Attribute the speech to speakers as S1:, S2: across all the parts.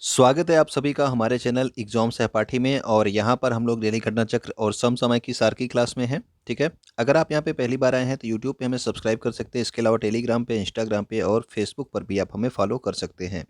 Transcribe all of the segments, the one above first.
S1: स्वागत है आप सभी का हमारे चैनल एग्जाम सहपाठी में। और यहाँ पर हम लोग डेली घटना चक्र और समसामयिक की सार की क्लास में हैं। ठीक है, अगर आप यहाँ पे पहली बार आए हैं तो यूट्यूब पे हमें सब्सक्राइब कर सकते हैं। इसके अलावा टेलीग्राम पे, इंस्टाग्राम पे और फेसबुक पर भी आप हमें फॉलो कर सकते हैं।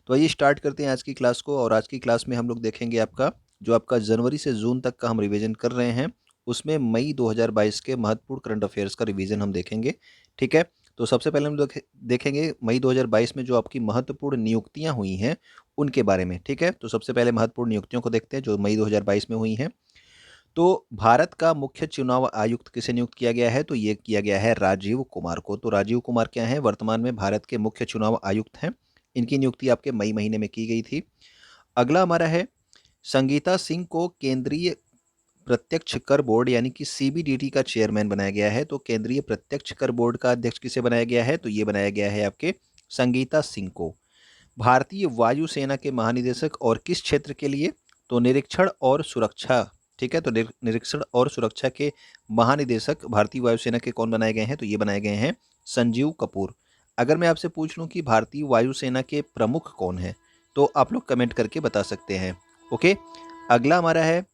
S1: तो आइए स्टार्ट करते हैं आज की क्लास को। और आज की क्लास में हम लोग देखेंगे आपका जनवरी से जून तक का हम रिवीजन कर रहे हैं, उसमें मई 2022 के महत्वपूर्ण करंट अफेयर्स का रिवीजन हम देखेंगे। ठीक है, तो सबसे पहले हम देखेंगे मई 2022 में जो आपकी महत्वपूर्ण नियुक्तियां हुई हैं उनके बारे में। ठीक है, तो सबसे पहले महत्वपूर्ण नियुक्तियों को देखते हैं जो मई 2022 में हुई हैं। तो भारत का मुख्य चुनाव आयुक्त किसे नियुक्त किया गया है? तो ये किया गया है राजीव कुमार को। तो राजीव कुमार क्या है? वर्तमान में भारत के मुख्य चुनाव आयुक्त हैं। इनकी नियुक्ति आपके मई महीने में की गई थी। अगला हमारा है संगीता सिंह को केंद्रीय प्रत्यक्ष कर बोर्ड यानी कि सीबीडीटी का चेयरमैन बनाया गया है। तो केंद्रीय प्रत्यक्ष कर बोर्ड का अध्यक्ष किसे बनाया गया है? तो ये बनाया गया है आपके संगीता सिंह को। भारतीय वायुसेना के महानिदेशक और किस क्षेत्र के लिए? तो निरीक्षण और सुरक्षा। ठीक है, तो निरीक्षण और सुरक्षा के महानिदेशक भारतीय वायुसेना के कौन बनाए गए हैं? तो ये बनाए गए हैं संजीव कपूर। अगर मैं आपसे पूछ लूं कि भारतीय वायुसेना के प्रमुख कौन है, तो आप लोग कमेंट करके बता सकते हैं। ओके, अगला हमारा है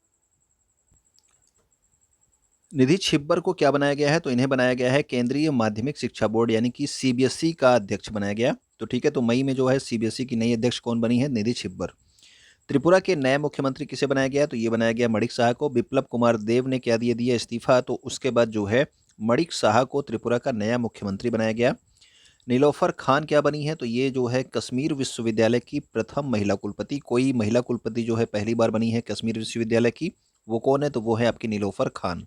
S1: निधि छिब्बर को क्या बनाया गया है? तो इन्हें बनाया गया है केंद्रीय माध्यमिक शिक्षा बोर्ड यानी कि सीबीएसई का अध्यक्ष बनाया गया। तो ठीक है, तो मई में जो है सीबीएसई की नई अध्यक्ष कौन बनी है? निधि छिब्बर। त्रिपुरा के नए मुख्यमंत्री किसे बनाया गया? तो ये बनाया गया मणिक साहा को। विप्लव कुमार देव ने क्या दिया इस्तीफा, तो उसके बाद जो है मणिक साहा को त्रिपुरा का नया मुख्यमंत्री बनाया गया। नीलोफर खान क्या बनी है? तो ये जो है कश्मीर विश्वविद्यालय की प्रथम महिला कुलपति। कोई महिला कुलपति जो है पहली बार बनी है कश्मीर विश्वविद्यालय की, वो कौन है? तो वो है आपकी नीलोफर खान।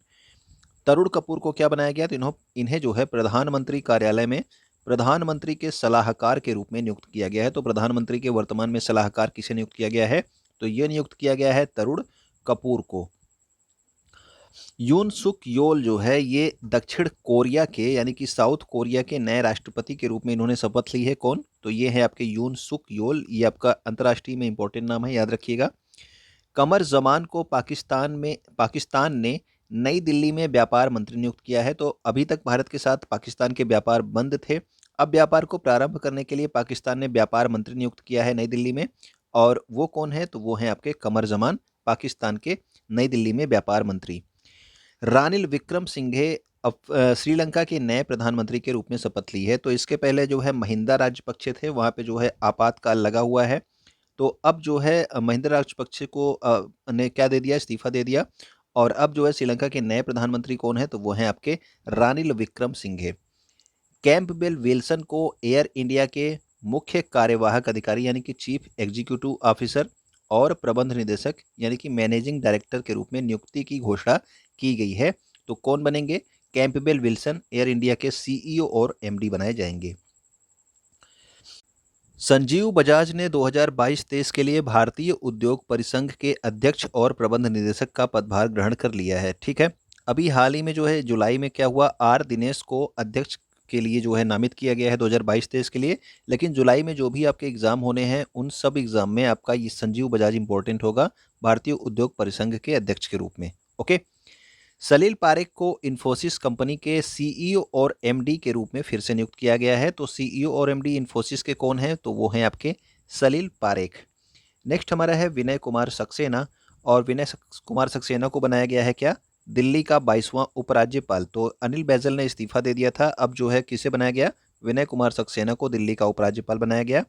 S1: तरुण कपूर को क्या बनाया गया? तो इन्हें जो है प्रधानमंत्री कार्यालय में प्रधानमंत्री के सलाहकार के रूप में नियुक्त किया गया है। तो प्रधानमंत्री के वर्तमान में सलाहकार किसे नियुक्त किया गया है? तो ये नियुक्त किया गया है तरुण कपूर को। यून सुक योल जो है ये दक्षिण कोरिया के यानी कि साउथ कोरिया के नए राष्ट्रपति के रूप में इन्होंने शपथ ली है। कौन? तो ये है आपके यून सुक योल। ये आपका अंतर्राष्ट्रीय में इंपॉर्टेंट नाम है, याद रखिएगा। कमर जमान को पाकिस्तान ने नई दिल्ली में व्यापार मंत्री नियुक्त किया है। तो अभी तक भारत के साथ पाकिस्तान के व्यापार बंद थे। अब व्यापार को प्रारंभ करने के लिए पाकिस्तान ने व्यापार मंत्री नियुक्त किया है नई दिल्ली में। और वो कौन है? तो वो है आपके कमर जमान, पाकिस्तान के नई दिल्ली में व्यापार मंत्री। रानिल विक्रम सिंघे श्रीलंका के नए प्रधानमंत्री के रूप में शपथ ली है। तो इसके पहले जो है महिंदा राजपक्षे थे, वहाँ पे जो है आपातकाल लगा हुआ है। तो अब जो है महिंदा राजपक्षे को ने क्या दे दिया? इस्तीफा दे दिया। और अब जो है श्रीलंका के नए प्रधानमंत्री कौन है? तो वो हैं आपके रानिल विक्रम सिंघे। कैंपबेल विल्सन को एयर इंडिया के मुख्य कार्यवाहक अधिकारी यानी कि चीफ एग्जीक्यूटिव ऑफिसर और प्रबंध निदेशक यानी कि मैनेजिंग डायरेक्टर के रूप में नियुक्ति की घोषणा की गई है। तो कौन बनेंगे? कैंपबेल विल्सन एयर इंडिया के सीईओ और एमडी बनाए जाएंगे। संजीव बजाज ने 2022-23 के लिए भारतीय उद्योग परिसंघ के अध्यक्ष और प्रबंध निदेशक का पदभार ग्रहण कर लिया है। ठीक है, अभी हाल ही में जो है जुलाई में क्या हुआ, आर दिनेश को अध्यक्ष के लिए जो है नामित किया गया है 2022-23 के लिए। लेकिन जुलाई में जो भी आपके एग्जाम होने हैं उन सब एग्जाम में आपका ये संजीव बजाज इंपॉर्टेंट होगा भारतीय उद्योग परिसंघ के अध्यक्ष के रूप में। ओके, सलील पारेख को इन्फोसिस कंपनी के सीईओ और एमडी के रूप में फिर से नियुक्त किया गया है। तो सीईओ और एमडी इन्फोसिस के कौन हैं? तो वो हैं आपके सलील पारेख। नेक्स्ट हमारा है विनय कुमार सक्सेना। और कुमार सक्सेना को बनाया गया है क्या? दिल्ली का 22वां उपराज्यपाल। तो अनिल बैजल ने इस्तीफा दे दिया था, अब जो है किसे बनाया गया? विनय कुमार सक्सेना को दिल्ली का उपराज्यपाल बनाया गया।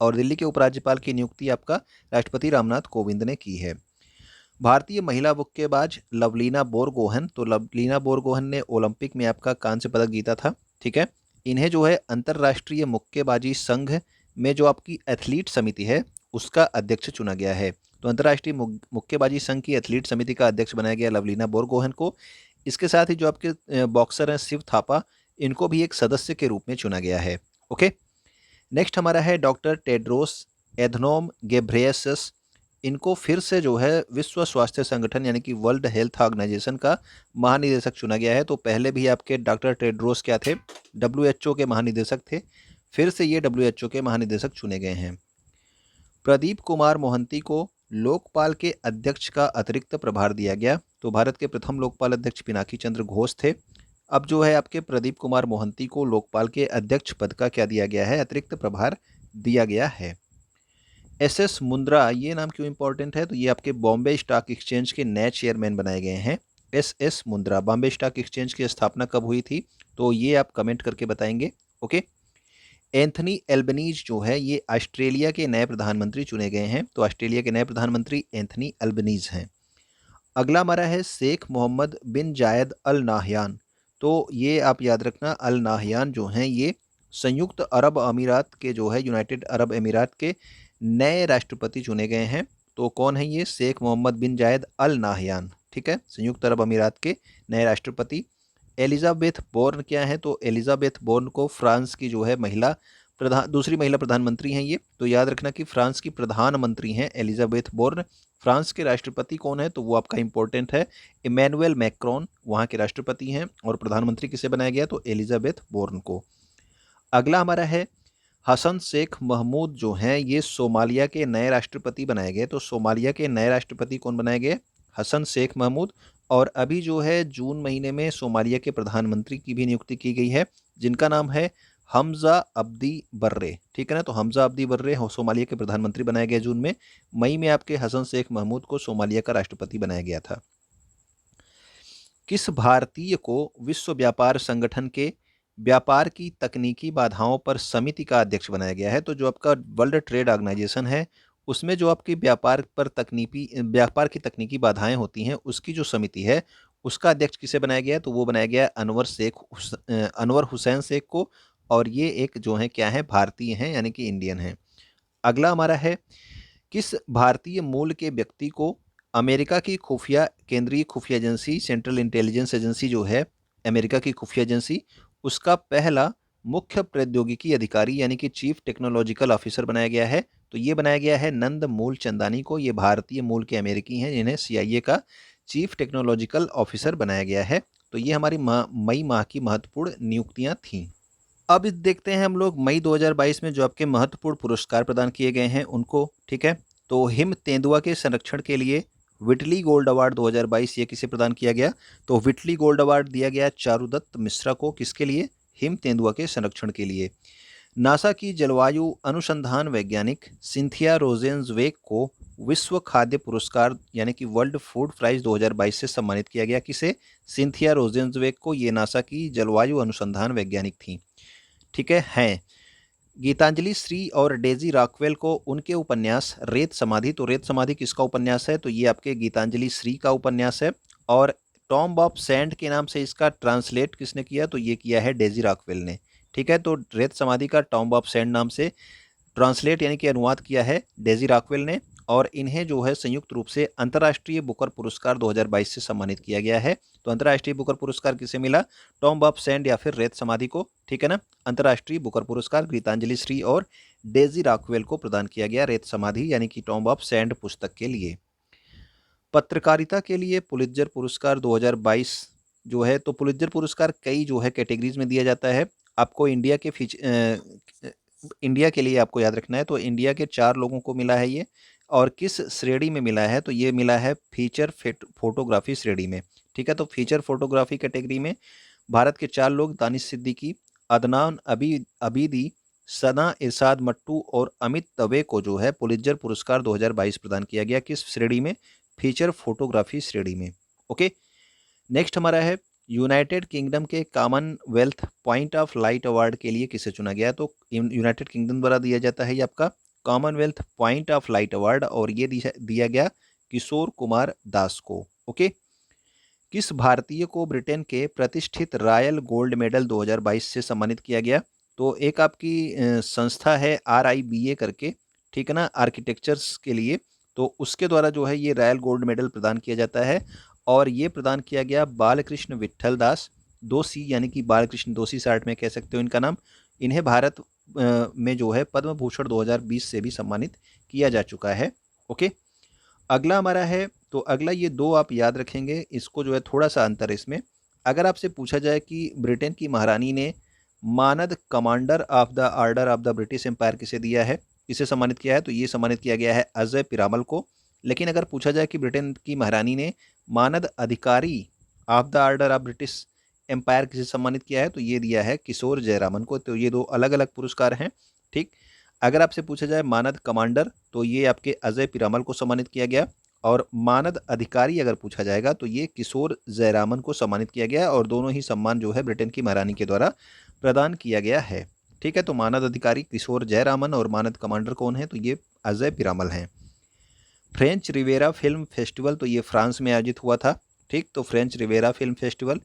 S1: और दिल्ली के उपराज्यपाल की नियुक्ति आपका राष्ट्रपति रामनाथ कोविंद ने की है। भारतीय महिला मुक्केबाज लवलीना बोरगोहन। तो लवलीना बोरगोहन ने ओलंपिक में आपका कांस्य पदक जीता था। ठीक है, इन्हें जो है अंतर्राष्ट्रीय मुक्केबाजी संघ में जो आपकी एथलीट समिति है उसका अध्यक्ष चुना गया है। तो अंतर्राष्ट्रीय मुक्केबाजी संघ की एथलीट समिति का अध्यक्ष बनाया गया लवलीना बोरगोहन को। इसके साथ ही जो आपके बॉक्सर हैं शिव थापा, इनको भी एक सदस्य के रूप में चुना गया है। ओके, नेक्स्ट हमारा है डॉक्टर टेड्रोस एधनोम गेब्रेयसस। इनको फिर से जो है विश्व स्वास्थ्य संगठन यानी कि वर्ल्ड हेल्थ ऑर्गेनाइजेशन का महानिदेशक चुना गया है। तो पहले भी आपके डॉक्टर टेड्रोस क्या थे? डब्ल्यूएचओ के महानिदेशक थे। फिर से ये डब्ल्यूएचओ के महानिदेशक चुने गए हैं। प्रदीप कुमार मोहंती को लोकपाल के अध्यक्ष का अतिरिक्त प्रभार दिया गया। तो भारत के प्रथम लोकपाल अध्यक्ष पिनाकी चंद्र घोष थे। अब जो है आपके प्रदीप कुमार मोहंती को लोकपाल के अध्यक्ष पद का क्या दिया गया है? अतिरिक्त प्रभार दिया गया है। एसएस मुंद्रा, ये नाम क्यों इंपॉर्टेंट है? तो ये आपके बॉम्बे स्टॉक एक्सचेंज के नए चेयरमैन बनाए गए हैं। SS Mundra, Bombay stock exchange की स्थापना कब हुई थी? तो ये आप कमेंट करके बताएंगे। ओके। एंथनी एल्बनीज जो है ये ऑस्ट्रेलिया के नए प्रधानमंत्री चुने गए हैं। तो ऑस्ट्रेलिया के नए प्रधानमंत्री एंथनी एल्बनीज हैं। अगला हमारा है शेख मोहम्मद बिन जायद अल नाहयान। तो ये आप याद रखना, अल नाहयान जो हैं ये संयुक्त अरब अमीरात के जो है, यूनाइटेड अरब अमीरात के नए राष्ट्रपति चुने गए हैं। तो कौन है ये? शेख मोहम्मद बिन जायद अल नाहयान। ठीक है, संयुक्त अरब अमीरात के नए राष्ट्रपति। एलिजाबेथ बोर्न क्या है? तो एलिजाबेथ बोर्न को फ्रांस की जो है दूसरी महिला प्रधानमंत्री हैं ये। तो याद रखना कि फ्रांस की प्रधानमंत्री हैं एलिजाबेथ बोर्न। फ्रांस के राष्ट्रपति कौन है? तो वो आपका इंपॉर्टेंट है, इमैनुअल मैक्रोन वहाँ के राष्ट्रपति हैं। और प्रधानमंत्री किसे बनाया गया? तो एलिजाबेथ बोर्न को। अगला हमारा है हसन शेख महमूद जो हैं ये सोमालिया के नए राष्ट्रपति बनाए गए। तो सोमालिया के नए राष्ट्रपति कौन बनाए गए? हसन शेख महमूद। और अभी जो है जून महीने में सोमालिया के प्रधानमंत्री की भी नियुक्ति की गई है, जिनका नाम है हमजा अब्दी बर्रे। ठीक है ना, तो हमजा अब्दी बर्रे सोमालिया के प्रधानमंत्री बनाए गए जून में। मई में आपके हसन शेख महमूद को सोमालिया का राष्ट्रपति बनाया गया था। किस भारतीय को विश्व व्यापार संगठन के व्यापार की तकनीकी बाधाओं पर समिति का अध्यक्ष बनाया गया है? तो जो आपका वर्ल्ड ट्रेड ऑर्गेनाइजेशन है उसमें जो आपकी व्यापार की तकनीकी बाधाएं होती हैं उसकी जो समिति है उसका अध्यक्ष किसे बनाया गया है? तो वो बनाया गया है अनवर हुसैन शेख को। और ये एक जो है क्या है? भारतीय हैं, यानी कि इंडियन है। अगला हमारा है किस भारतीय मूल के व्यक्ति को अमेरिका की केंद्रीय खुफिया एजेंसी, सेंट्रल इंटेलिजेंस एजेंसी जो है अमेरिका की खुफिया एजेंसी, उसका पहला मुख्य प्रौद्योगिकी अधिकारी यानी कि चीफ टेक्नोलॉजिकल ऑफिसर बनाया गया है? तो ये बनाया गया है नंद मूल चंदानी को। ये भारतीय मूल के अमेरिकी हैं जिन्हें सीआईए का चीफ टेक्नोलॉजिकल ऑफिसर बनाया गया है। तो ये हमारी मई माह की महत्वपूर्ण नियुक्तियां थीं। अब देखते हैं हम लोग मई 2022 में जो आपके महत्वपूर्ण पुरस्कार प्रदान किए गए हैं उनको। ठीक है, तो हिम तेंदुआ के संरक्षण के लिए विटली गोल्ड अवार्ड 2022 ये किसे प्रदान किया गया? तो विटली गोल्ड अवार्ड दिया गया चारुदत्त मिश्रा को। किसके लिए? हिम तेंदुआ के संरक्षण के लिए। नासा की जलवायु अनुसंधान वैज्ञानिक सिंथिया रोजेंजवेक को विश्व खाद्य पुरस्कार यानी कि वर्ल्ड फूड प्राइज 2022 से सम्मानित किया गया। किसे? सिंथिया रोजेंजवेक को। ये नासा की जलवायु अनुसंधान वैज्ञानिक थी। ठीक है, हैं गीतांजलि श्री और डेजी रॉकवेल को उनके उपन्यास रेत समाधि। तो रेत समाधि किसका उपन्यास है? तो ये आपके गीतांजलि श्री का उपन्यास है। और टॉम्ब ऑफ सैंड के नाम से इसका ट्रांसलेट किसने किया? तो ये किया है डेजी रॉकवेल ने। ठीक है, तो रेत समाधि का टॉम्ब ऑफ सैंड नाम से ट्रांसलेट यानी कि अनुवाद किया है डेजी रॉकवेल ने। और इन्हें जो है संयुक्त रूप से अंतर्राष्ट्रीय बुकर पुरस्कार 2022 से सम्मानित किया गया है। तो अंतर्राष्ट्रीय बुकर पुरस्कार किसे मिला? टॉम्ब ऑफ सैंड या फिर रेत समाधि को। ठीक है ना, अंतर्राष्ट्रीय बुकर पुरस्कार गीतांजलि श्री और डेजी रॉकवेल को प्रदान किया गया रेत समाधि यानी कि टॉम्ब ऑफ सैंड पुस्तक के लिए। पत्रकारिता के लिए पुलित्जर पुरस्कार 2022 जो है, तो पुलित्जर पुरस्कार कई जो है कैटेगरीज में दिया जाता है। आपको इंडिया के लिए आपको याद रखना है। तो इंडिया के 4 लोगों को मिला है ये। और किस श्रेणी में मिला है? तो ये मिला है फीचर फोटोग्राफी श्रेणी में। ठीक है, तो फीचर फोटोग्राफी कैटेगरी में भारत के 4 लोग दानिश सिद्दीकी, अदनान अबीदी, सना इरशाद मट्टू और अमित दवे को जो है पुलित्जर पुरस्कार 2022 प्रदान किया गया। किस श्रेणी में? फीचर फोटोग्राफी श्रेणी में। ओके, नेक्स्ट हमारा है यूनाइटेड किंगडम के Commonwealth point of light award के लिए किसे चुना गया? तो यूनाइटेड किंगडम द्वारा दिया जाता है ये आपका Commonwealth point of light award. और ये दिया गया किशोर कुमार दास को। ओके, किस भारतीय को ब्रिटेन के प्रतिष्ठित रॉयल गोल्ड मेडल 2022 से सम्मानित किया गया? तो एक आपकी संस्था है RIBA करके, ठीक है ना, आर्किटेक्चर्स के लिए। तो उसके द्वारा जो है ये रॉयल गोल्ड मेडल प्रदान किया जाता है। और ये प्रदान किया गया बालकृष्ण विट्ठल दास दोषी यानी कि बालकृष्ण दोषी शार्ट में कह सकते हो इनका नाम। इन्हें भारत में जो है पद्म भूषण 2020 से भी सम्मानित किया जा चुका है। ओके, अगला हमारा है, तो अगला ये 2 आप याद रखेंगे, इसको जो है थोड़ा सा अंतर है इसमें। अगर आपसे पूछा जाए कि ब्रिटेन की महारानी ने मानद commander of the order of the British empire किसे दिया है, किसे सम्मानित किया है? तो ये सम्मानित किया गया है अजय पिरामल को। लेकिन अगर पूछा जाए कि ब्रिटेन की महारानी ने मानद अधिकारी of the order of British empire किसे सम्मानित किया है? तो ये दिया है किशोर जयरामन को। तो ये 2 अलग अलग पुरस्कार हैं। ठीक, अगर आपसे पूछा जाए मानद कमांडर, तो ये आपके अजय पीरामल को सम्मानित किया गया। और मानद अधिकारी अगर पूछा जाएगा तो ये किशोर जयरामन को सम्मानित किया गया, और दोनों ही सम्मान जो है ब्रिटेन की महारानी के द्वारा प्रदान किया गया है। ठीक है, तो मानद अधिकारी किशोर जयरामन और मानद कमांडर कौन है, तो ये अजय पीरामल हैं। फ्रेंच रिवेरा फिल्म फेस्टिवल, तो ये फ्रांस में आयोजित हुआ था। ठीक, तो फ्रेंच रिवेरा फिल्म फेस्टिवल,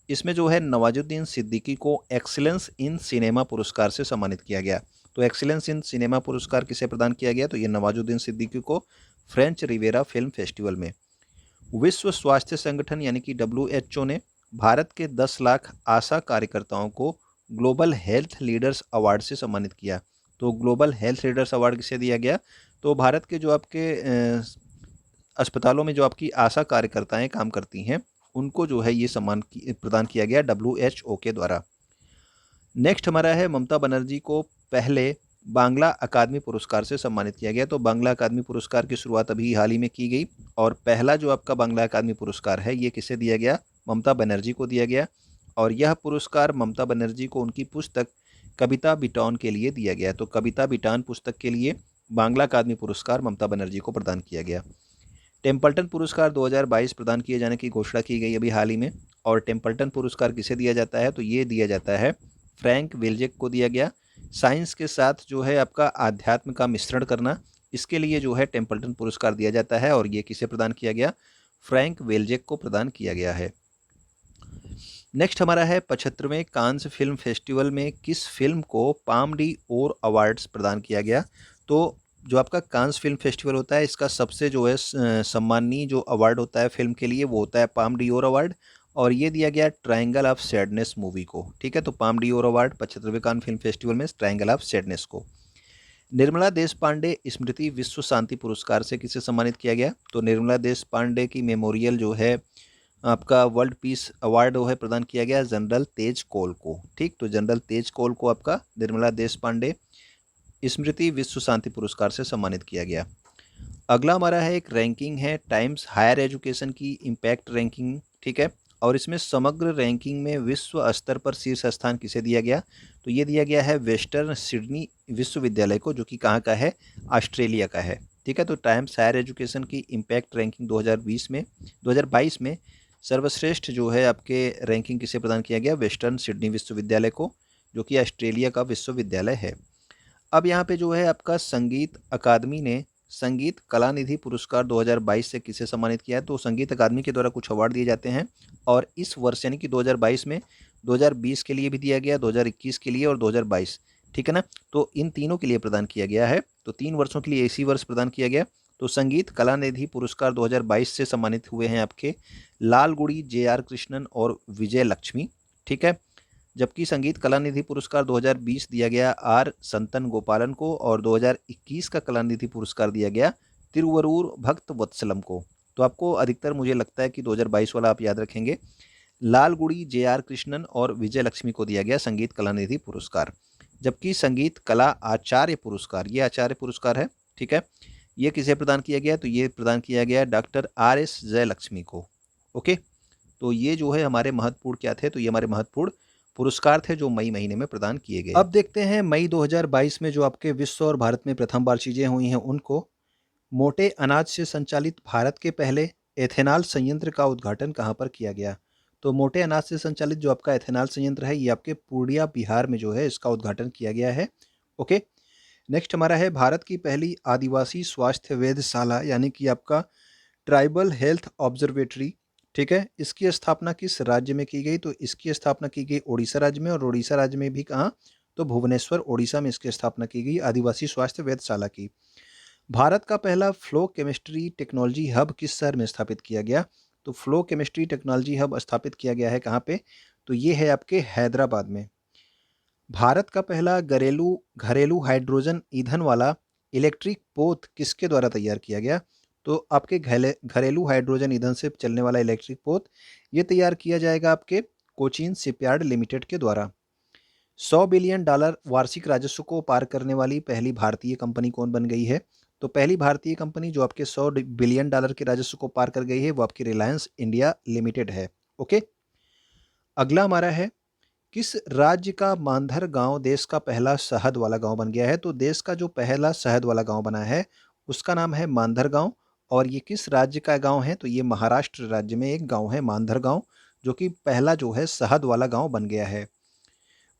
S1: इसमें जो है नवाजुद्दीन सिद्दीकी को एक्सीलेंस इन सिनेमा पुरस्कार से सम्मानित किया गया। तो एक्सीलेंस इन सिनेमा पुरस्कार किसे प्रदान किया गया, तो ये नवाजुद्दीन सिद्दीकी को फ्रेंच रिवेरा फिल्म फेस्टिवल में। विश्व स्वास्थ्य संगठन यानी कि WHO ने भारत के 10 लाख आशा कार्यकर्ताओं को ग्लोबल हेल्थ लीडर्स अवार्ड से सम्मानित किया। तो ग्लोबल हेल्थ लीडर्स अवार्ड किसे दिया गया, तो भारत के जो आपके अस्पतालों में जो आपकी आशा कार्यकर्ताएं काम करती हैं, उनको जो है ये सम्मान प्रदान किया गया WHO के द्वारा। नेक्स्ट हमारा है ममता बनर्जी को पहले बांग्ला अकादमी पुरस्कार से सम्मानित किया गया। तो बांग्ला अकादमी पुरस्कार की शुरुआत अभी हाल ही में की गई, और पहला जो आपका बांग्ला अकादमी पुरस्कार है ये किसे दिया गया, ममता बनर्जी को दिया गया। और यह पुरस्कार ममता बनर्जी को उनकी पुस्तक कविता बिटॉन के लिए दिया गया। तो कविता बिटान पुस्तक के लिए बांग्ला अकादमी पुरस्कार ममता बनर्जी को प्रदान किया गया। टेम्पल्टन पुरस्कार 2022 प्रदान किए जाने की घोषणा की गई अभी हाल ही में। और टेम्पल्टन पुरस्कार किसे दिया जाता है, तो ये दिया जाता है फ्रैंक विल्जेक को दिया गया। साइंस के साथ जो है आपका आध्यात्म का मिश्रण करना, इसके लिए जो है टेम्पल्टन पुरस्कार दिया जाता है, और ये किसे प्रदान किया गया, फ्रैंक विल्जेक को प्रदान किया गया है। नेक्स्ट हमारा है 75वें कांस फिल्म फेस्टिवल में किस फिल्म को पाम डी ओर अवार्ड्स प्रदान किया गया। तो जो आपका कांस फिल्म फेस्टिवल होता है, इसका सबसे जो है सम्मानीय जो अवार्ड होता है फिल्म के लिए, वो होता है पाम डी ओर अवार्ड, और ये दिया गया ट्रायंगल ऑफ सैडनेस मूवी को। ठीक है, तो पाम डी ओर अवार्ड 75वें कान फिल्म फेस्टिवल में ट्रायंगल ऑफ सैडनेस को। निर्मला देश पांडे स्मृति विश्व शांति पुरस्कार से किसे सम्मानित किया गया, तो निर्मला देश पांडे की मेमोरियल जो है आपका वर्ल्ड पीस अवार्ड वो है प्रदान किया गया जनरल तेज कोल को। ठीक, तो जनरल तेज कोल को आपका निर्मला देश पांडे स्मृति विश्व शांति पुरस्कार से सम्मानित किया गया। अगला हमारा है एक रैंकिंग है टाइम्स हायर एजुकेशन की इम्पैक्ट रैंकिंग। ठीक है, और इसमें समग्र रैंकिंग में विश्व स्तर पर शीर्ष स्थान किसे दिया गया, तो ये दिया गया है वेस्टर्न सिडनी विश्वविद्यालय को, जो कि कहाँ का है, ऑस्ट्रेलिया का है। ठीक है, तो टाइम्स हायर एजुकेशन की इम्पैक्ट रैंकिंग 2022 में सर्वश्रेष्ठ जो है आपके रैंकिंग किसे प्रदान किया गया, वेस्टर्न सिडनी विश्वविद्यालय को, जो कि ऑस्ट्रेलिया का विश्वविद्यालय है। अब यहाँ पे जो है आपका संगीत अकादमी ने संगीत कला निधि पुरस्कार 2022 से किसे सम्मानित किया है, तो संगीत अकादमी के द्वारा कुछ अवार्ड दिए जाते हैं, और इस वर्ष यानी कि 2022 में 2020 के लिए भी दिया गया, 2021 के लिए और 2022। ठीक है ना, तो इन तीनों के लिए प्रदान किया गया है, तो 3 वर्षों के लिए इसी वर्ष प्रदान किया गया। तो संगीत कला निधि पुरस्कार 2022 से सम्मानित हुए हैं आपके लालगुड़ी JR कृष्णन और विजय लक्ष्मी। ठीक है, जबकि संगीत कला निधि पुरस्कार 2020 दिया गया R संतन गोपालन को, और 2021 का कला निधि पुरस्कार दिया गया तिरुवरूर भक्त वत्सलम को। तो आपको अधिकतर मुझे लगता है कि 2022 वाला आप याद रखेंगे, लालगुड़ी JR कृष्णन और विजय लक्ष्मी को दिया गया संगीत कला निधि पुरस्कार। जबकि संगीत कला आचार्य पुरस्कार, ये आचार्य पुरस्कार है, ठीक है, ये किसे प्रदान किया गया, तो ये प्रदान किया गया डॉक्टर RS जयलक्ष्मी को। ओके, तो ये जो है हमारे महत्वपूर्ण क्या थे, तो ये हमारे महत्वपूर्ण पुरस्कार थे जो मई महीने में प्रदान किए गए। अब देखते हैं मई 2022 में जो आपके विश्व और भारत में प्रथम बार चीजें हुई हैं उनको। मोटे अनाज से संचालित भारत के पहले एथेनॉल संयंत्र का उद्घाटन कहाँ पर किया गया, तो मोटे अनाज से संचालित जो आपका एथेनॉल संयंत्र है ये आपके पूर्णिया बिहार में जो है इसका उद्घाटन किया गया है। ओके, नेक्स्ट हमारा है भारत की पहली आदिवासी स्वास्थ्य वेधशाला यानी कि आपका ट्राइबल हेल्थ ऑब्जर्वेटरी। ठीक है, इसकी स्थापना किस राज्य में की गई, तो इसकी स्थापना की गई ओडिशा राज्य में, और ओडिशा राज्य में भी कहाँ, तो भुवनेश्वर ओडिशा में इसकी स्थापना की गई आदिवासी स्वास्थ्य वेधशाला की। भारत का पहला फ्लो केमिस्ट्री टेक्नोलॉजी हब किस शहर में स्थापित किया गया, तो फ्लो केमिस्ट्री टेक्नोलॉजी हब स्थापित किया गया है कहाँ पे, तो ये है आपके हैदराबाद में। भारत का पहला घरेलू हाइड्रोजन ईंधन वाला इलेक्ट्रिक पोत किसके द्वारा तैयार किया गया, तो आपके घरेलू हाइड्रोजन ईंधन से चलने वाला इलेक्ट्रिक पोत ये तैयार किया जाएगा आपके कोचीन शिपयार्ड लिमिटेड के द्वारा। $100 बिलियन वार्षिक राजस्व को पार करने वाली पहली भारतीय कंपनी कौन बन गई है, तो पहली भारतीय कंपनी जो आपके $100 बिलियन के राजस्व को पार कर गई है वो आपकी रिलायंस इंडिया लिमिटेड है। ओके, अगला हमारा है किस राज्य का मानधर गांव देश का पहला शहद वाला गांव बन गया है? तो देश का जो पहला शहद वाला गांव बना है उसका नाम है मानधर गांव। और ये किस राज्य का गांव है? तो ये महाराष्ट्र राज्य में एक गांव है मानधर गांव, जो कि पहला जो है शहद वाला गांव बन गया है।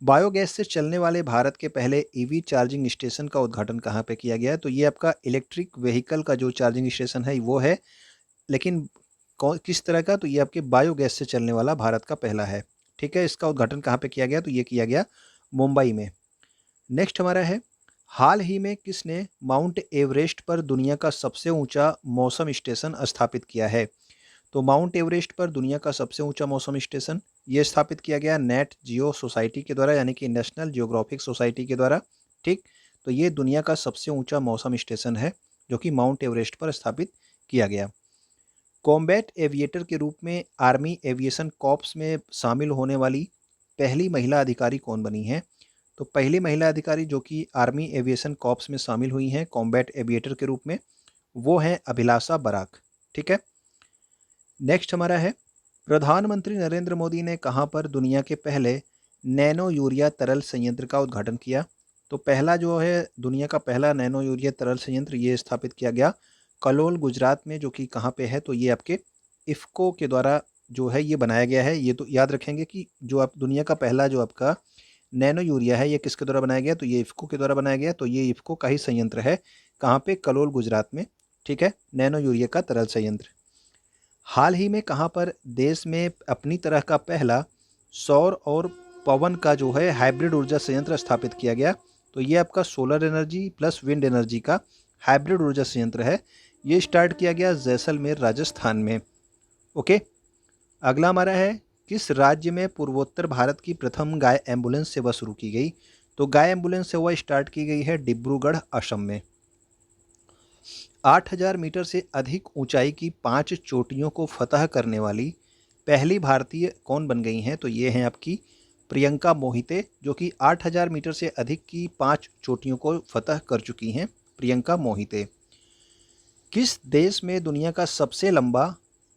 S1: बायोगैस से चलने वाले भारत के पहले ईवी चार्जिंग स्टेशन का उद्घाटन कहाँ पे किया गया है? तो ये आपका इलेक्ट्रिक व्हीकल का जो चार्जिंग स्टेशन है वो है, लेकिन किस तरह का? तो ये आपके बायोगैस से चलने वाला भारत का पहला है। ठीक है, इसका उद्घाटन कहाँ पे किया गया? तो ये किया गया मुंबई में। नेक्स्ट हमारा है, हाल ही में किसने माउंट एवरेस्ट पर दुनिया का सबसे ऊंचा मौसम स्टेशन स्थापित किया है? तो माउंट एवरेस्ट पर दुनिया का सबसे ऊंचा मौसम स्टेशन ये स्थापित किया गया नेट जियो सोसाइटी के द्वारा, यानी कि नेशनल जियोग्राफिक सोसाइटी के द्वारा। ठीक, तो ये दुनिया का सबसे ऊंचा मौसम स्टेशन है जो कि माउंट एवरेस्ट पर स्थापित किया गया। कॉम्बैट एविएटर के रूप में आर्मी एविएशन कॉर्प्स में शामिल होने वाली पहली महिला अधिकारी कौन बनी है? तो पहली महिला अधिकारी जो कि आर्मी एविएशन कॉर्प्स में शामिल हुई हैं कॉम्बैट एविएटर के रूप में, वो हैं अभिलाषा बराक। ठीक है, नेक्स्ट हमारा है, प्रधानमंत्री नरेंद्र मोदी ने कहां पर दुनिया के पहले नैनो यूरिया तरल संयंत्र का उद्घाटन किया? तो पहला जो है दुनिया का पहला नैनो यूरिया तरल संयंत्र ये स्थापित किया गया कलोल गुजरात में, जो कि कहाँ पे है? तो ये आपके इफ़को के द्वारा जो है ये बनाया गया है। ये तो याद रखेंगे कि जो आप दुनिया का पहला जो आपका नैनो यूरिया है ये किसके द्वारा बनाया गया? तो ये इफ़को के द्वारा बनाया गया। तो ये इफ़को का ही संयंत्र है, कहाँ पे? कलोल गुजरात में। ठीक है, नैनो यूरिया का तरल संयंत्र। हाल ही में कहाँ पर देश में अपनी तरह का पहला सौर और पवन का जो है हाइब्रिड ऊर्जा संयंत्र स्थापित किया गया? तो ये आपका solar energy plus wind energy का हाइब्रिड ऊर्जा संयंत्र है। ये स्टार्ट किया गया जैसलमेर राजस्थान में। ओके, अगला हमारा है, किस राज्य में पूर्वोत्तर भारत की प्रथम गाय एम्बुलेंस सेवा शुरू की गई? तो गाय एम्बुलेंस सेवा स्टार्ट की गई है डिब्रूगढ़ असम में। 8,000 मीटर से अधिक ऊंचाई की 5 चोटियों को फतह करने वाली पहली भारतीय कौन बन गई हैं? तो ये हैं आपकी प्रियंका मोहिते, जो कि 8,000 मीटर से अधिक की 5 चोटियों को फतह कर चुकी हैं प्रियंका मोहिते। किस देश में दुनिया का सबसे लंबा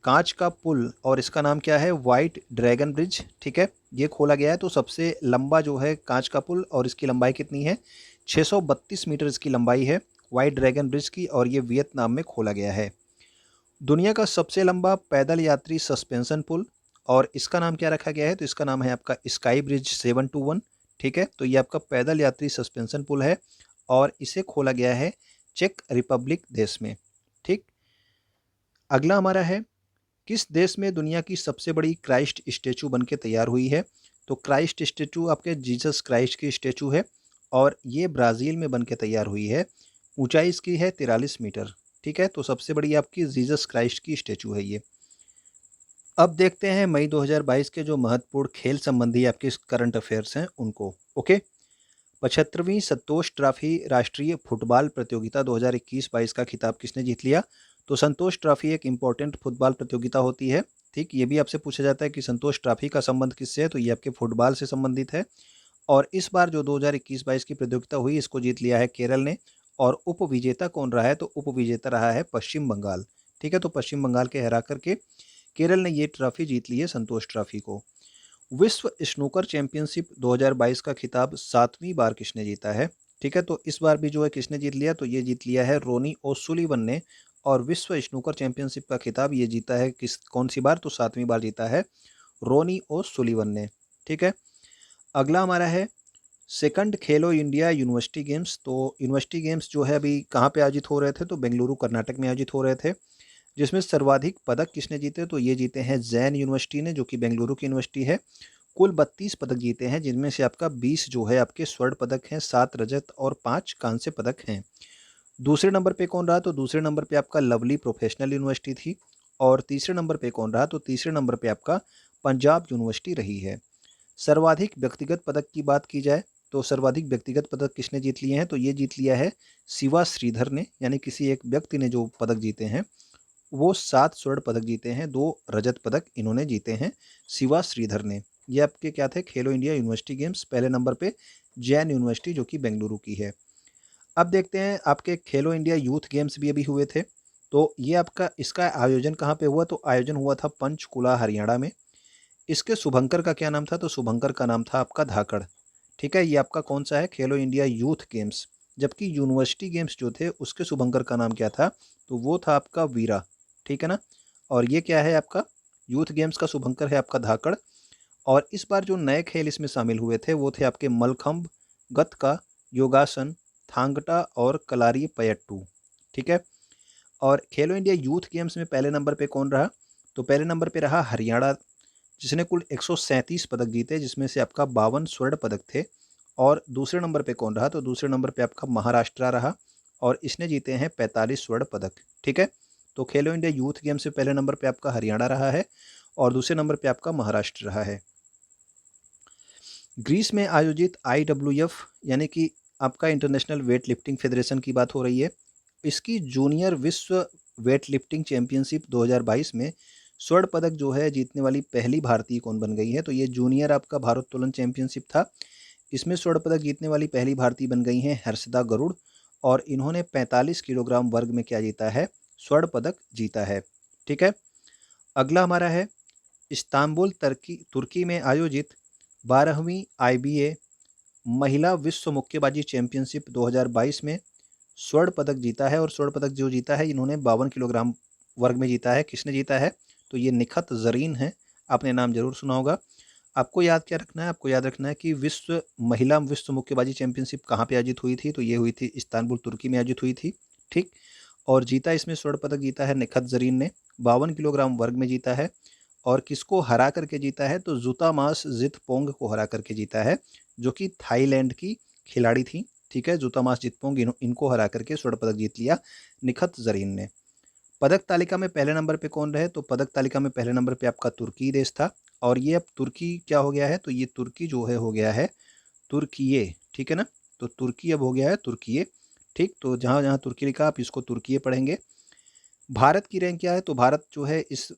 S1: कांच का पुल, और इसका नाम क्या है? White dragon bridge. ठीक है, ये खोला गया है। तो सबसे लंबा जो है कांच का पुल, और इसकी लंबाई कितनी है? 632 मीटर इसकी लंबाई है व्हाइट ड्रैगन ब्रिज की, और ये वियतनाम में खोला गया है। दुनिया का सबसे लंबा पैदल यात्री सस्पेंशन पुल, और इसका नाम क्या रखा गया है? तो इसका नाम है आपका स्काई ब्रिज 721। ठीक है, तो ये आपका पैदल यात्री सस्पेंशन पुल है और इसे खोला गया है चेक रिपब्लिक देश में। ठीक, अगला हमारा है, किस देश में दुनिया की सबसे बड़ी क्राइस्ट स्टेचू बनके तैयार हुई है? तो क्राइस्ट स्टेचू आपके जीसस क्राइस्ट की स्टेचू है और ये ब्राज़ील में बनके तैयार हुई है। ऊंचाई इसकी है 43 मीटर। ठीक है, तो सबसे बड़ी आपकी जीसस क्राइस्ट की स्टेचू है ये। अब देखते हैं मई 2022 के जो महत्वपूर्ण खेल संबंधी आपके करंट अफेयर्स हैं उनको। ओके, 75वीं संतोष ट्रॉफी राष्ट्रीय फुटबॉल प्रतियोगिता 2021-22 का खिताब किसने जीत लिया? तो संतोष ट्रॉफी एक इम्पॉर्टेंट फुटबॉल प्रतियोगिता होती है। ठीक, ये भी आपसे पूछा जाता है कि संतोष ट्रॉफी का संबंध किससे है? तो ये आपके फुटबॉल से संबंधित है। और इस बार जो 2021-22 की प्रतियोगिता हुई इसको जीत लिया है केरल ने। और उप विजेता कौन रहा है? तो उप विजेता रहा है पश्चिम बंगाल। ठीक है, तो पश्चिम बंगाल के हरा करके केरल ने ये ट्रॉफी जीत ली है, संतोष ट्रॉफी को। विश्व स्नूकर चैंपियनशिप 2022 का खिताब 7वीं बार किसने जीता है? ठीक है, तो इस बार भी जो है किसने जीत लिया? तो ये जीत लिया है रोनी ओसुलिवन ने। और विश्व स्नूकर चैंपियनशिप का खिताब ये जीता है कौन सी बार? तो 7वीं बार जीता है रोनी ओसुलिवन ने। ठीक है, अगला हमारा है, सेकंड खेलो इंडिया यूनिवर्सिटी गेम्स। तो यूनिवर्सिटी गेम्स जो है अभी कहाँ पे आयोजित हो रहे थे? तो बेंगलुरु कर्नाटक में आयोजित हो रहे थे। जिसमें सर्वाधिक पदक किसने जीते? तो ये जीते हैं जैन यूनिवर्सिटी ने, जो कि बेंगलुरु की यूनिवर्सिटी है। कुल 32 पदक जीते हैं, जिनमें से आपका 20 जो है आपके स्वर्ण पदक हैं, 7 रजत और 5 कांस्य पदक हैं। दूसरे नंबर पे कौन रहा? तो दूसरे नंबर पे आपका लवली प्रोफेशनल यूनिवर्सिटी थी। और तीसरे नंबर पे कौन रहा? तो तीसरे नंबर पे आपका पंजाब यूनिवर्सिटी रही है। सर्वाधिक व्यक्तिगत पदक की बात की जाए तो सर्वाधिक व्यक्तिगत पदक किसने जीत लिए हैं? तो ये जीत लिया है शिवा श्रीधर ने, यानी किसी एक व्यक्ति ने जो पदक जीते हैं वो 7 स्वर्ण पदक जीते हैं, 2 रजत पदक इन्होंने जीते हैं शिवा श्रीधर ने। ये आपके क्या थे? खेलो इंडिया यूनिवर्सिटी गेम्स। पहले नंबर पे जैन यूनिवर्सिटी जो कि बेंगलुरु की है। अब देखते हैं आपके खेलो इंडिया यूथ गेम्स भी अभी हुए थे। तो ये आपका इसका आयोजन कहाँ पे हुआ? तो आयोजन हुआ था पंचकुला हरियाणा में। इसके शुभंकर का क्या नाम था? तो शुभंकर का नाम था आपका धाकड़। ठीक है, ये आपका कौन सा है? खेलो इंडिया यूथ गेम्स। जबकि यूनिवर्सिटी गेम्स जो थे उसके शुभंकर का नाम क्या था? तो वो था आपका वीरा। ठीक है ना। और ये क्या है आपका? यूथ गेम्स का शुभंकर है आपका धाकड़। और इस बार जो नए खेल इसमें शामिल हुए थे वो थे आपके मलखंभ, गतका, योगासन, थांगटा और कलारी पयट्टू। ठीक है। और खेलो इंडिया यूथ गेम्स में पहले नंबर पे कौन रहा? तो पहले नंबर पे रहा हरियाणा, जिसने कुल 137 पदक जीते, जिसमें से आपका 52 स्वर्ण पदक थे। और दूसरे नंबर पे कौन रहा? तो दूसरे नंबर पे आपका महाराष्ट्र रहा और इसने जीते हैं 45 स्वर्ण पदक। ठीक है। तो खेलो इंडिया यूथ गेम से पहले नंबर पे आपका हरियाणा रहा है और दूसरे नंबर पे आपका महाराष्ट्र रहा है। ग्रीस में आयोजित IWF यानी कि आपका इंटरनेशनल वेट लिफ्टिंग फेडरेशन की बात हो रही है। इसकी जूनियर विश्व वेट लिफ्टिंग चैंपियनशिप 2022 में स्वर्ण पदक जो है जीतने वाली पहली भारतीय कौन बन गई है? तो ये जूनियर आपका भारोत्तोलन चैंपियनशिप था। इसमें स्वर्ण पदक जीतने वाली पहली भारतीय बन गई हैं हर्षदा गरुड़ और इन्होंने 45 किलोग्राम वर्ग में क्या जीता है? स्वर्ण पदक जीता है। ठीक है। अगला हमारा है इस्तांबुल तुर्की तुर्की में आयोजित 12वीं IBA महिला विश्व मुक्केबाजी चैंपियनशिप 2022 में स्वर्ण पदक जीता है। और स्वर्ण पदक जो जीता है इन्होंने 52 किलोग्राम वर्ग में जीता है। किसने जीता है? तो ये निखत जरीन है। आपने नाम जरूर सुना होगा। आपको याद क्या रखना है? आपको याद रखना है कि विश्व मुक्केबाजी चैंपियनशिप कहाँ पे आयोजित हुई थी? तो ये हुई थी इस्तांबुल तुर्की में आयोजित हुई थी। ठीक। और जीता इसमें स्वर्ण पदक जीता है निखत जरीन ने, 52 किलोग्राम वर्ग में जीता है। और किसको हरा करके जीता है? तो जुतामास जितपोंग को हरा करके जीता है, जो कि थाईलैंड की खिलाड़ी थी। ठीक है, जुतामास जितपोंग इनको हरा करके स्वर्ण पदक जीत लिया निखत जरीन ने। पदक तालिका में पहले नंबर पे कौन रहे? तो पदक तालिका में पहले नंबर पे आपका तुर्की देश था। और ये अब तुर्की क्या हो गया है? तो ये तुर्की जो है हो गया है तुर्कीये। ठीक है ना। तो तुर्की अब हो गया है तुर्कीये। ठीक। तो जहाँ जहाँ तुर्की लिखा आप इसको तुर्कीये पढ़ेंगे। भारत की रैंक क्या है? तो भारत जो है इस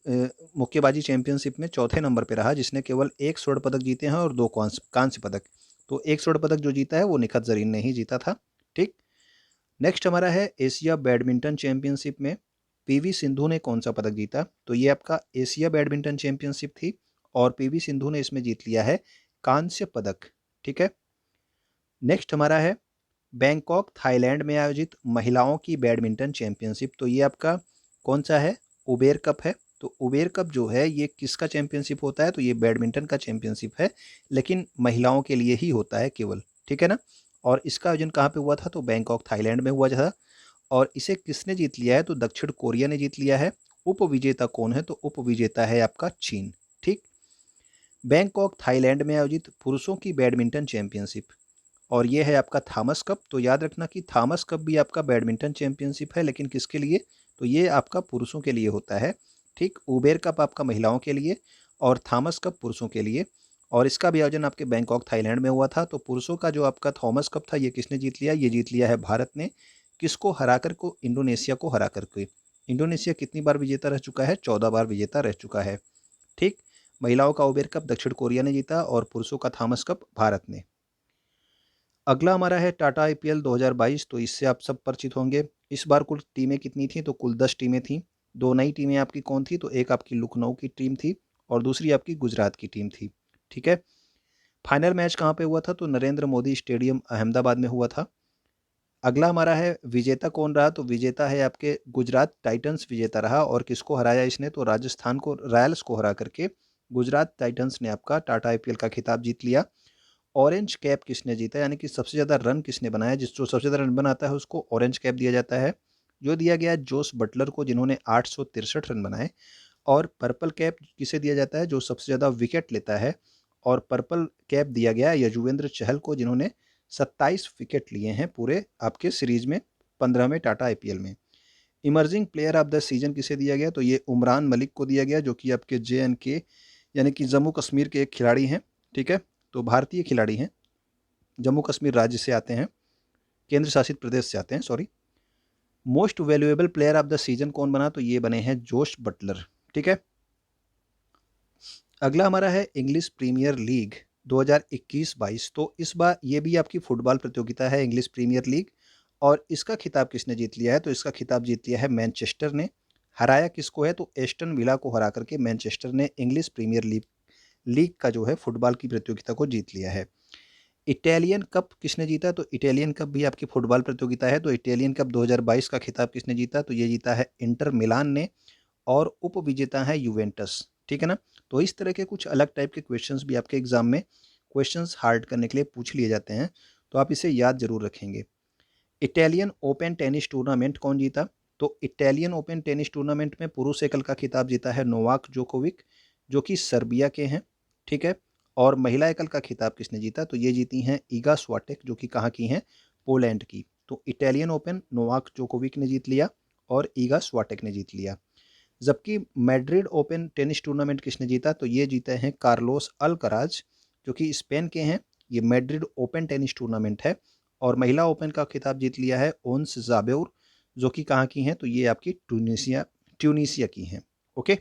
S1: मुक्केबाजी चैंपियनशिप में चौथे नंबर पे रहा, जिसने केवल एक स्वर्ण पदक जीते हैं और 2 कांस्य पदक। तो एक स्वर्ण पदक जो जीता है वो निखत जरीन ने ही जीता था। ठीक। नेक्स्ट हमारा है एशिया बैडमिंटन चैंपियनशिप में पीवी सिंधु ने कौन सा पदक जीता? तो ये आपका एशिया बैडमिंटन चैंपियनशिप थी और पीवी सिंधु ने इसमें जीत लिया है कांस्य पदक। ठीक है। नेक्स्ट हमारा है बैंकॉक थाईलैंड में आयोजित महिलाओं की बैडमिंटन चैंपियनशिप। तो ये आपका कौन सा है? उबेर कप है। तो उबेर कप जो है ये किसका चैंपियनशिप होता है? तो ये बैडमिंटन का चैंपियनशिप है, लेकिन महिलाओं के लिए ही होता है केवल। ठीक है ना। और इसका आयोजन कहाँ पे हुआ था? तो बैंकॉक थाईलैंड में हुआ था। और इसे किसने जीत लिया है? तो दक्षिण कोरिया ने जीत लिया है। उपविजेता कौन है? तो उपविजेता है आपका चीन। ठीक। बैंकॉक थाईलैंड में आयोजित पुरुषों की बैडमिंटन चैंपियनशिप और ये है आपका थॉमस कप। तो याद रखना कि थॉमस कप भी आपका बैडमिंटन चैंपियनशिप है, लेकिन किसके लिए? तो ये आपका पुरुषों के लिए होता है। ठीक। उबेर कप आपका महिलाओं के लिए और थॉमस कप पुरुषों के लिए। और इसका भी आयोजन आपके बैंकॉक थाईलैंड में हुआ था। तो पुरुषों का जो आपका थॉमस कप था ये किसने जीत लिया? ये जीत लिया है भारत ने। किसको हरा कर? को इंडोनेशिया को हरा करके। इंडोनेशिया कितनी बार विजेता रह चुका है? 14 बार विजेता रह चुका है। ठीक। महिलाओं का उबेर कप दक्षिण कोरिया ने जीता और पुरुषों का थॉमस कप भारत ने। अगला हमारा है टाटा IPL 2022। तो इससे आप सब परिचित होंगे। इस बार कुल टीमें कितनी थी? तो कुल 10 टीमें थी। 2 नई टीमें आपकी कौन थी? तो एक आपकी लखनऊ की टीम थी और दूसरी आपकी गुजरात की टीम थी। ठीक है। फाइनल मैच कहाँ पे हुआ था? तो नरेंद्र मोदी स्टेडियम अहमदाबाद में हुआ था। अगला हमारा है विजेता कौन रहा? तो विजेता है आपके गुजरात टाइटंस विजेता रहा। और किसको हराया इसने? तो राजस्थान को रॉयल्स को हरा करके गुजरात टाइटंस ने आपका टाटा IPL का खिताब जीत लिया। ऑरेंज कैप किसने जीता? यानी कि सबसे ज़्यादा रन किसने बनाया? जो सबसे ज़्यादा रन बनाता है उसको ऑरेंज कैप दिया जाता है, जो दिया गया है जोस बटलर को, जिन्होंने 863 रन बनाए। और पर्पल कैप किसे दिया जाता है? जो सबसे ज़्यादा विकेट लेता है। और पर्पल कैप दिया गया है यजुवेंद्र चहल को, जिन्होंने 27 विकेट लिए हैं पूरे आपके सीरीज में 15 में टाटा IPL में। Emerging player of the season किसे दिया गया? तो ये उमरान मलिक को दिया गया, जो कि आपके JNK यानी कि जम्मू कश्मीर के एक खिलाड़ी हैं। ठीक है। तो भारतीय खिलाड़ी हैं, जम्मू कश्मीर राज्य से आते हैं, केंद्र शासित प्रदेश से आते हैं, sorry. Most valuable player of the season कौन बना? तो ये बने हैं जोश बटलर। ठीक है। अगला हमारा है इंग्लिश प्रीमियर लीग 2021-22। तो इस बार ये भी आपकी फुटबॉल प्रतियोगिता है, इंग्लिश प्रीमियर लीग। और इसका खिताब किसने जीत लिया है? तो इसका खिताब जीत लिया है मैनचेस्टर ने। हराया किसको है? तो एस्टन विला को हरा करके मैनचेस्टर ने इंग्लिश प्रीमियर लीग लीग का जो है फुटबॉल की प्रतियोगिता को जीत लिया है। इटालियन कप किसने जीता? तो इटालियन कप भी आपकी फुटबॉल प्रतियोगिता है। तो इटालियन कप 2022 का खिताब किसने जीता? तो ये जीता है इंटर मिलान ने, और उपविजेता है यूवेंटस। ठीक है ना? तो इस तरह के कुछ अलग टाइप के क्वेश्चंस भी आपके एग्जाम में क्वेश्चंस हार्ड करने के लिए पूछ लिए जाते हैं, तो आप इसे याद जरूर रखेंगे। इटालियन ओपन टेनिस टूर्नामेंट कौन जीता? तो इटालियन ओपन टेनिस टूर्नामेंट में पुरुष एकल का खिताब जीता है नोवाक जोकोविक, जो कि सर्बिया के हैं। ठीक है। और महिला एकल का खिताब किसने जीता? तो ये जीती हैं ईगा स्वाटेक, जो कि कहाँ की हैं? पोलैंड की। तो इटालियन ओपन नोवाक जोकोविक ने जीत लिया और ईगा स्वाटेक ने जीत लिया। जबकि मैड्रिड ओपन टेनिस टूर्नामेंट किसने जीता? तो ये जीते हैं कार्लोस अल्कराज, जो कि स्पेन के हैं। ये मैड्रिड ओपन टेनिस टूर्नामेंट है। और महिला ओपन का खिताब जीत लिया है ओन्स जाबेउर, जो कि कहाँ की हैं? तो ये आपकी ट्यूनीसिया की हैं। ओके।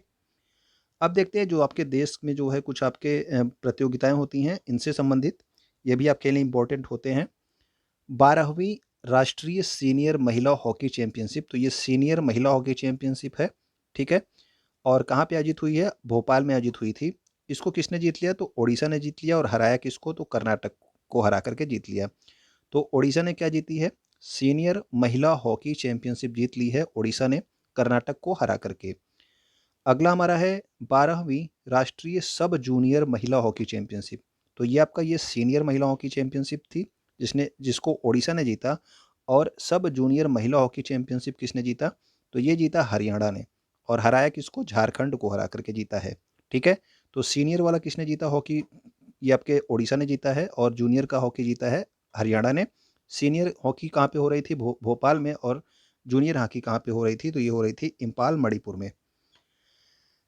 S1: अब देखते हैं जो आपके देश में जो है कुछ आपके प्रतियोगिताएं होती हैं इनसे संबंधित, ये भी आपके लिए इम्पोर्टेंट होते हैं। 12वीं राष्ट्रीय सीनियर महिला हॉकी चैंपियनशिप, तो ये सीनियर महिला हॉकी चैंपियनशिप है। ठीक है। और कहाँ पे आयोजित हुई है? भोपाल में आयोजित हुई थी। इसको किसने जीत लिया? तो ओडिशा ने जीत लिया। और हराया किसको? तो कर्नाटक को हरा करके जीत लिया। तो ओडिशा ने क्या जीती है? सीनियर महिला हॉकी चैंपियनशिप जीत ली है ओडिशा ने, कर्नाटक को हरा करके। अगला हमारा है 12वीं राष्ट्रीय सब जूनियर महिला हॉकी चैंपियनशिप। तो ये आपका ये सीनियर महिला हॉकी चैंपियनशिप थी, जिसको ओडिशा ने जीता। और सब जूनियर महिला हॉकी चैंपियनशिप किसने जीता? तो ये जीता हरियाणा ने। और हराया किसको? झारखंड को हरा करके जीता है। ठीक है। तो सीनियर वाला किसने जीता हॉकी? ये आपके ओडिशा ने जीता है। और जूनियर का हॉकी जीता है हरियाणा ने। सीनियर हॉकी कहाँ पे हो रही थी? भोपाल में। और जूनियर हॉकी कहाँ पे हो रही थी? तो ये हो रही थी इम्फाल मणिपुर में।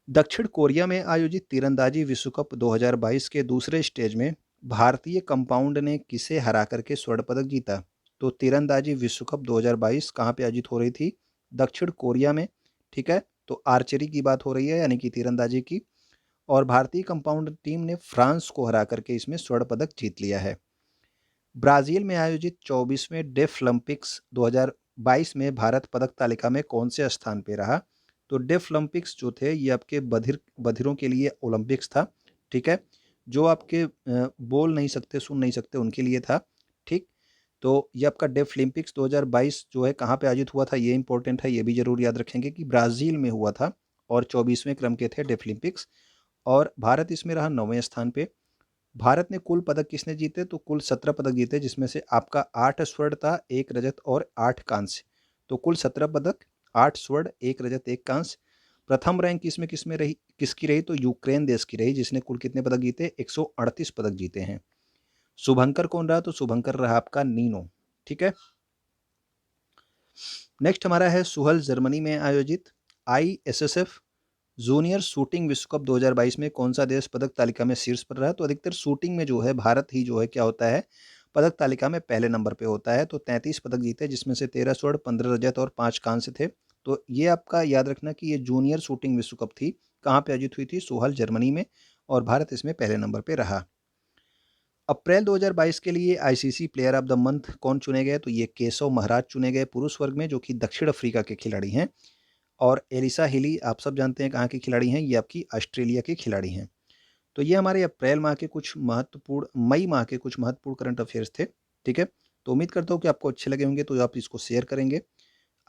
S1: दक्षिण कोरिया में आयोजित तीरंदाजी विश्व कप 2022 के दूसरे स्टेज में भारतीय कंपाउंड ने किसे हरा करके स्वर्ण पदक जीता? तो तीरंदाजी विश्व कप 2022 कहाँ पे आयोजित हो रही थी? दक्षिण कोरिया में। ठीक है। तो आर्चरी की बात हो रही है, यानी कि तीरंदाजी की। और भारतीय कंपाउंड टीम ने फ्रांस को हरा करके इसमें स्वर्ण पदक जीत लिया है। ब्राजील में आयोजित 24वें डेफ ओलंपिक्स 2022 में भारत पदक तालिका में कौन से स्थान पे रहा? तो डेफ ओलंपिक्स जो थे ये आपके बधिरों के लिए ओलंपिक्स था। ठीक है। जो आपके बोल नहीं सकते, सुन नहीं सकते, उनके लिए था। ठीक। तो ये आपका डेफ ओलंपिक्स 2022 जो है कहाँ पे आयोजित हुआ था, ये इंपॉर्टेंट है, ये भी जरूर याद रखेंगे कि ब्राज़ील में हुआ था। और 24वें क्रम के थे डेफ ओलंपिक्स। और भारत इसमें रहा 9वें स्थान पे। भारत ने कुल पदक किसने जीते? तो कुल 17 पदक जीते, जिसमें से आपका 8 स्वर्ण था, 1 रजत और 8 कांस्य। तो कुल 17 पदक, 8 स्वर्ण, 1 रजत, 1 कांस्य। प्रथम रैंक किसमें रही, किसकी रही? तो यूक्रेन देश की रही, जिसने कुल कितने पदक जीते? 138 पदक जीते हैं। शुभंकर कौन रहा? तो शुभंकर रहा आपका नीनो। ठीक है। नेक्स्ट हमारा है सुहल जर्मनी में आयोजित ISSF जूनियर शूटिंग विश्व कप 2022 में कौन सा देश पदक तालिका में शीर्ष पर रहा? तो अधिकतर शूटिंग में जो है भारत ही जो है क्या होता है, पदक तालिका में पहले नंबर पे होता है। तो 33 पदक जीते, जिसमें से 13 स्वर्ण, 15 रजत और 5 कांस्य थे। तो ये आपका याद रखना कि ये जूनियर शूटिंग विश्व कप थी, कहाँ पे आयोजित हुई थी? सोहल जर्मनी में। और भारत इसमें पहले नंबर पे रहा। अप्रैल 2022 के लिए ICC player of the month कौन चुने गए? तो ये केशव महाराज चुने गए पुरुष वर्ग में, जो कि दक्षिण अफ्रीका के खिलाड़ी हैं। और एलिसा हिली आप सब जानते हैं कहाँ की खिलाड़ी हैं, ये आपकी ऑस्ट्रेलिया की खिलाड़ी हैं। तो ये हमारे अप्रैल माह के कुछ महत्वपूर्ण, मई माह के कुछ महत्वपूर्ण करंट अफेयर्स थे। ठीक है। तो उम्मीद करता हूँ कि आपको अच्छे लगे होंगे, तो आप इसको शेयर करेंगे।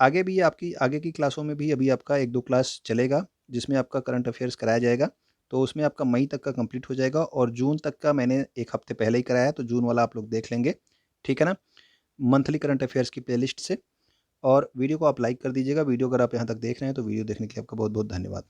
S1: आगे भी आपकी आगे की क्लासों में भी अभी आपका 1-2 क्लास चलेगा, जिसमें आपका करंट अफेयर्स कराया जाएगा। तो उसमें आपका मई तक का कंप्लीट हो जाएगा। और जून तक का मैंने 1 हफ्ते पहले ही कराया, तो जून वाला आप लोग देख लेंगे। ठीक है ना? मंथली करंट अफेयर्स की प्लेलिस्ट से। और वीडियो को आप लाइक कर दीजिएगा। वीडियो अगर आप यहाँ तक देख रहे हैं तो वीडियो देखने के लिए आपका बहुत बहुत धन्यवाद।